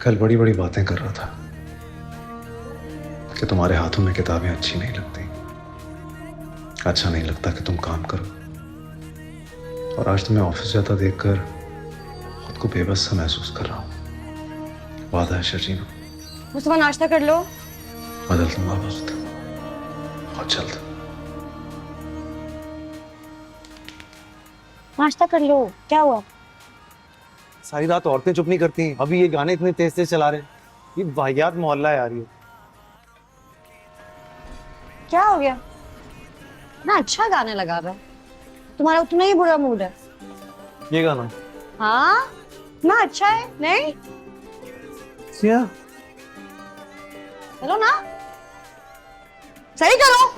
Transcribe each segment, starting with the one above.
कल बड़ी बड़ी बातें कर रहा था कि तुम्हारे हाथों में किताबें अच्छी नहीं लगती, अच्छा नहीं लगता कि तुम काम करो। और आज तुम्हें ऑफिस जाता देखकर खुद को बेबस सा महसूस कर रहा हूँ। वादा है शर्जीना, मुस्तफा नाश्ता कर लो। बदल दूंगा वक्त बहुत जल्द। नाश्ता कर लो, क्या हुआ? सारी रात औरतें चुप नहीं करती। अभी ये गाने इतने तेज तेज चला रहे हैं। ये वाहियात मोहल्ला है यार ये। क्या हो गया? ना अच्छा गाने लगा रहा है, तुम्हारा उतना ही बुरा मूड है। ये गाना हाँ ना, अच्छा है नहीं? सिया चलो ना, सही करो।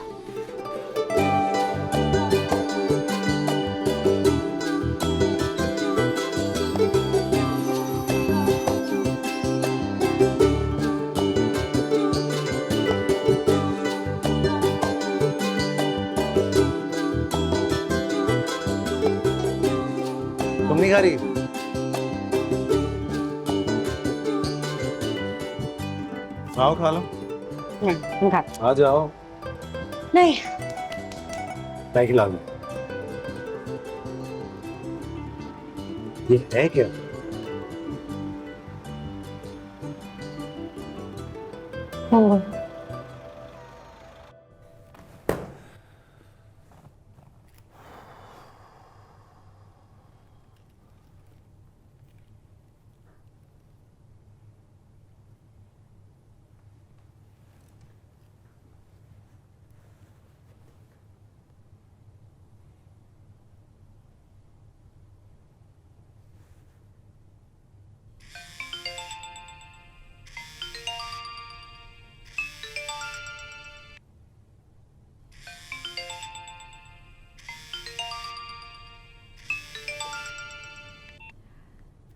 तुम नहीं खा रही? आओ खा लो। नहीं खा। आ जाओ। नहीं। मैं खिला दूं। ये है क्या? मंगो।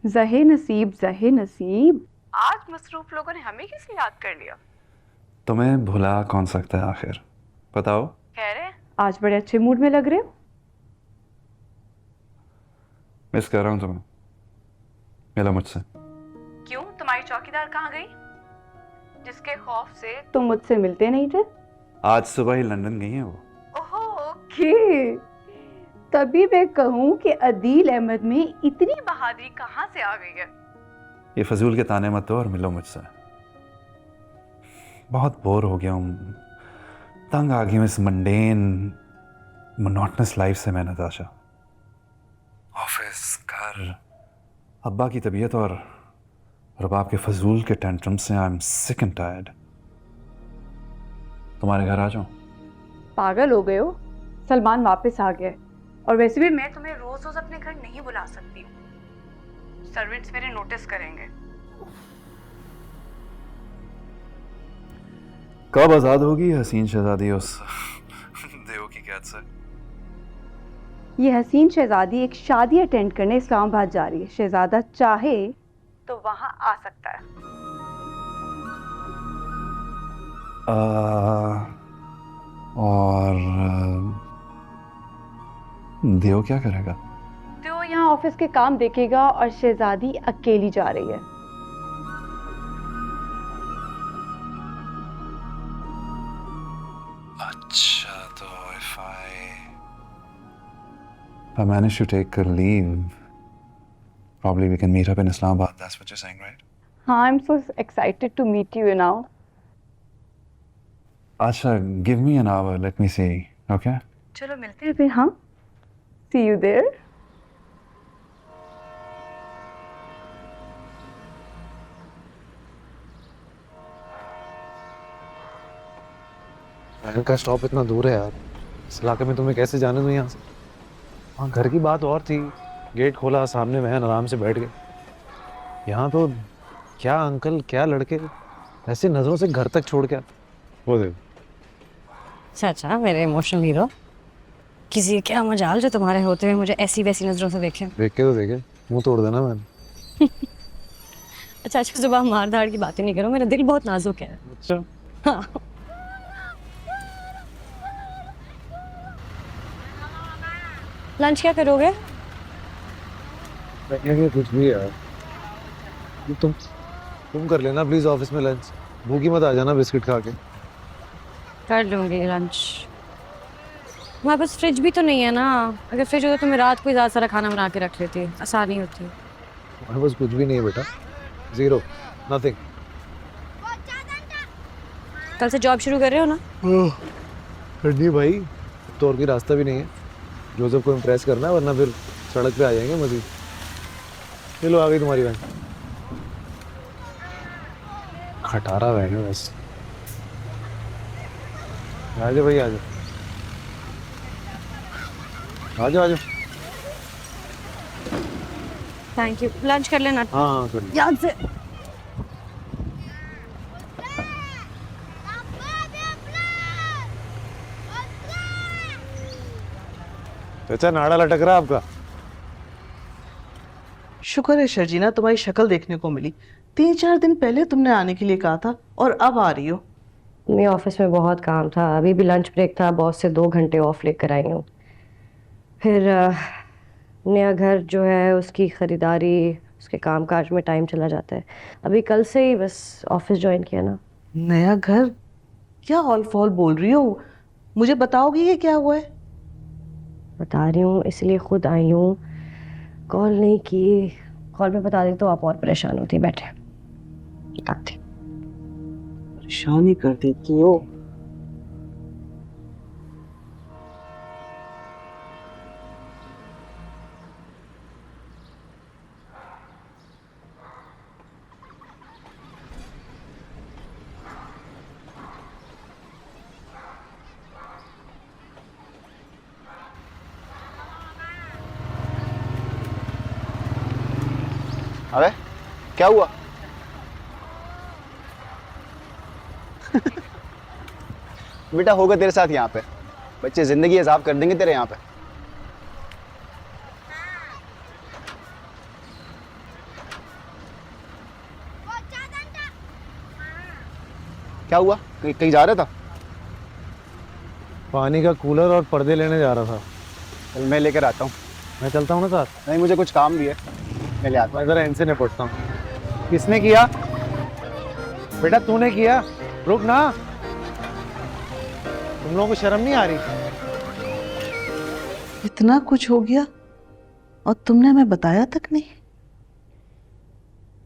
जहे नसीब जहे नसीब, आज मसरूफ लोगों ने हमें किसे याद कर लिया। तुम्हें भुला कौन सकता है आखिर, बताओ। कह रहे आज बड़े अच्छे मूड में लग रहे हो। मिस कर रहा हूँ तुम्हें, मिला मुझसे। क्यों, तुम्हारी चौकीदार कहाँ गई जिसके खौफ से तुम मुझसे मिलते नहीं थे? आज सुबह ही लंदन गई है वो। ओहो ओके, तभी मैं कहूँ कि अदील अहमद में इतनी बहादुरी कहाँ से आ गई है। ये फजूल के ताने मत दो और मिलो मुझसे। बहुत बोर हो गया हूँ, तंग आ गई हूँ इस मंडेन मोनोटनस लाइफ से। मैं नताशा, ऑफिस, घर, अब्बा की तबीयत और रबाब के फजूल के टेंट्रम से I am sick and tired. तुम्हारे घर आ जाऊं? पागल हो गए हो, सलमान वापस आ गया है। और वैसे भी मैं तुम्हें रोज रोज अपने घर नहीं बुला सकती हूँ, सर्वेंट्स मेरे नोटिस करेंगे। कब आजाद होगी हसीन शहजादी उस देव की कैद से? ये हसीन शहजादी एक शादी अटेंड करने इस्लामाबाद जा रही है। शहजादा चाहे तो वहां आ सकता है। और देव क्या करेगा? तो यहाँ ऑफिस के काम देखेगा और शहजादी अकेली जा रही है। अच्छा, तो if I manage to take a leave, probably we can meet up in Islamabad. That's what you're saying, right? हाँ, I'm so excited to meet you now. Acha, give me an hour. Let me see. Okay? चलो मिलते हैं फिर। हाँ, see you there. Train का stop इतना दूर है यार, इस इलाके में तुम्हें कैसे जाने दूं यहाँ से। हाँ, घर की बात और थी, गेट खोला, सामने बहन आराम से बैठ गए। यहाँ तो क्या अंकल, क्या लड़के, ऐसे नजरों से घर तक छोड़ के वो देखो। अच्छा अच्छा, मेरे इमोशनल हीरो। किसी क्या मजाल जो तुम्हारे होते हुए मुझे ऐसी वैसी नजरों से देखे। देख के तो देखे, मुंह तोड़ देना मैंने। अच्छा अच्छा, सुबह मार धाड़ की बातें नहीं करो, मेरा दिल बहुत नाजुक है। अच्छा, हाँ। लंच क्या करोगे? कुछ भी यार। तुम तुम कर लेना प्लीज ऑफिस में लंच, भूखी मत आ जाना बिस्किट खा के। कर लूँगी लंच। हमारे पास फ्रिज भी तो नहीं है ना, अगर फ्रिज होता तो मैं रात को ही ज़्यादा सारा खाना बना के रख लेती, आसानी होती। हमारे पास कुछ भी नहीं है बेटा, जीरो, नथिंग। कल से जॉब शुरू कर रहे हो ना? करनी भाई, तो और कोई रास्ता भी नहीं है। जोसेफ को इम्प्रेस करना है, वरना फिर सड़क पे आ जाएंगे मजीद। चलो आ गई तुम्हारी वैन। खटारा वैन है बस। आ जाओ भाई, आ जाओ आ जाओ आ जाओ। Thank you. लंच कर लेना हाँ हाँ कर लो। याद से। चाचा नाड़ा लटक रहा है आपका। शुक्र है शर्जीना, तुम्हारी शक्ल देखने को मिली। 3-4 दिन पहले तुमने आने के लिए कहा था और अब आ रही हो। मेरे ऑफिस में बहुत काम था, अभी भी लंच ब्रेक था, बॉस से 2 घंटे ऑफ लेकर आई हूँ। फिर नया घर जो है उसकी ख़रीदारी, उसके कामकाज में टाइम चला जाता है। अभी कल से ही बस ऑफिस ज्वाइन किया ना। नया घर? क्या हॉल फॉल बोल रही हो? मुझे बताओगी कि क्या हुआ है? बता रही हूँ, इसलिए खुद आई हूँ। कॉल नहीं की, कॉल पे बता दी तो आप और परेशान होती। बैठे बताती। परेशान ही कर देती हो। अबे क्या हुआ? बेटा होगा तेरे साथ यहाँ पे, बच्चे जिंदगी अजाब कर देंगे तेरे यहाँ पे। क्या हुआ? कहीं कहीं जा रहा था? पानी का कूलर और पर्दे लेने जा रहा था। चल मैं लेकर आता हूँ। मैं चलता हूँ ना साथ। नहीं मुझे कुछ काम भी है, मैं ले आता मैं जरा इनसे निपटता हूँ। किसने किया? बेटा तूने किया? रुक ना, तुम लोगों को शर्म नहीं आ रही? इतना कुछ हो गया और तुमने हमें बताया तक नहीं।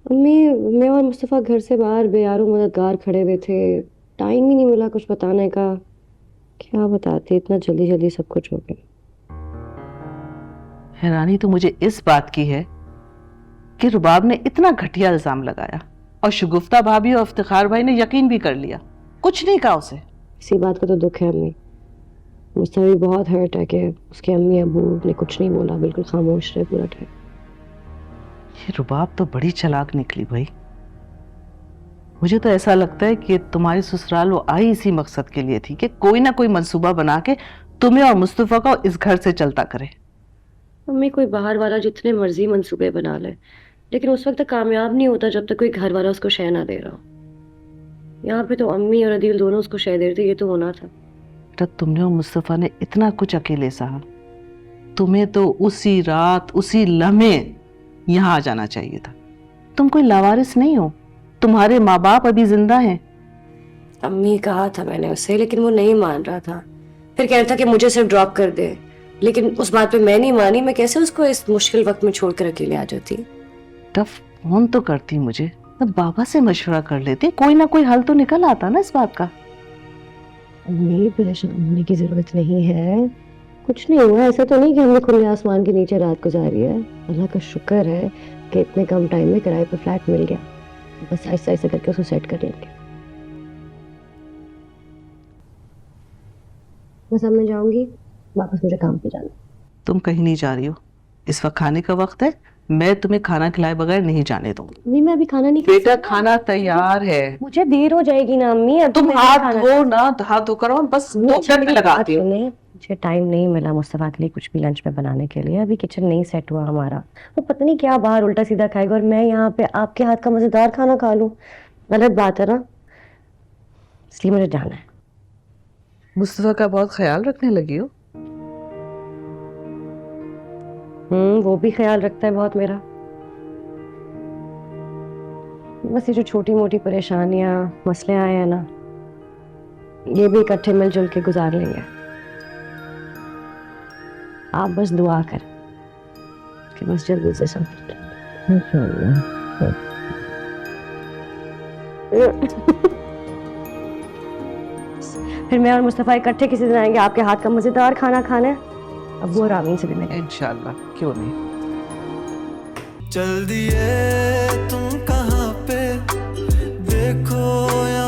अम्मी, मैं और मुस्तफ़ा घर से बाहर बेयारों मददगार खड़े हुए थे, टाइम ही नहीं मिला कुछ बताने का। क्या बताते, इतना जल्दी जल्दी सब कुछ हो गया। हैरानी तो मुझे इस बात की है कि रुबाब ने इतना घटिया इल्जाम लगाया और शगुफ्ता भाभी और इफ्तिखार भाई ने यकीन भी कर लिया, कुछ नहीं कहा उसे। इसी बात का तो दुख है अम्मी। मुझसे भी बहुत हर्ट है कि उसके अम्मी अबू ने कुछ नहीं बोला, बिल्कुल खामोश रहे पूरा टाइम। ये रुबाब तो बड़ी चालाक निकली भाई। मुझे तो ऐसा लगता है कि तुम्हारी ससुराल वो आई इसी मकसद के लिए थी कि कोई ना कोई मंसूबा बना के तुम्हें और मुस्तफा को इस घर से चलता करे। अम्मी, कोई बाहर वाला जितने मर्जी मंसूबे बना ले, लेकिन उस वक्त तक कामयाब नहीं होता जब तक कोई घर वाला उसको शय ना दे रहा हो। यहाँ पे तो अम्मी और अदील दोनों उसको शय दे रहे थे, ये तो होना था। तब तुमने और मुस्तफा ने इतना कुछ अकेले सहा, तुम्हें तो उसी रात उसी लम्हे यहाँ आ जाना चाहिए था। तुम कोई लावारिस नहीं हो, तुम्हारे माँ बाप अभी जिंदा हैं। अम्मी कहा था मैंने उससे, लेकिन वो नहीं मान रहा था। फिर कह रहा था कि मुझे सिर्फ ड्रॉप कर दे, लेकिन उस बात पे मैं नहीं मानी। मैं कैसे उसको इस मुश्किल वक्त में छोड़कर अकेले आ जाती। तब फोन तो करती मुझे, तब बाबा से मशवरा कर लेती, कोई ना कोई हल तो निकल आता ना इस बात का। अम्मी, परेशान होने की जरूरत नहीं है, कुछ नहीं हुआ। ऐसा तो नहीं कि हमने खुले आसमान के नीचे रात गुजारी है। अल्लाह का शुक्र है कि इतने कम टाइम में किराए पर फ्लैट मिल गया। बस ऐसा ऐसा करके उसको सेट कर लेंगे। बस अब मैं जाऊंगी, वापस मुझे काम पे जाना। तुम कहीं नहीं जा रही हो, इस वक्त खाने का वक्त है। मैं तुम्हें खाना खिलाए बगैर नहीं जाने दूंगी। अम्मी, मैं अभी खाना नहीं खा बेटा सकती। खाना तैयार है, मुझे देर हो जाएगी ना अम्मी। अब तुम मैं हाथ खाना- धो ना, हाथ धोकर आओ, बस 2 मिनट लगाती हो। मुझे टाइम नहीं मिला मुस्तफा के लिए कुछ भी लंच में बनाने के लिए। अभी किचन नहीं सेट हुआ हमारा। वो पता नहीं क्या बाहर उल्टा सीधा खाएगा और मैं यहाँ पे आपके हाथ का मजेदार खाना खा लूं। गलत बात है ना, इसलिए मुझे जाना है। मुस्तफा का बहुत ख्याल रखने लगी हो। वो भी ख्याल रखता है बहुत मेरा। बस ये जो छोटी मोटी परेशानियां मसले आए हैं ना, ये भी इकट्ठे मिलजुल के गुजार लेंगे। आप बस दुआ कर कि बस जल्दी से सब फिर मैं और मुस्तफ़ा इकट्ठे किसी दिन आएंगे आपके हाथ का मजेदार खाना खाने। अब्बू और आमीन से भी मिलेंगे। इंशाल्लाह, क्यों नहीं। चल दिए तुम कहाँ पे, देखो या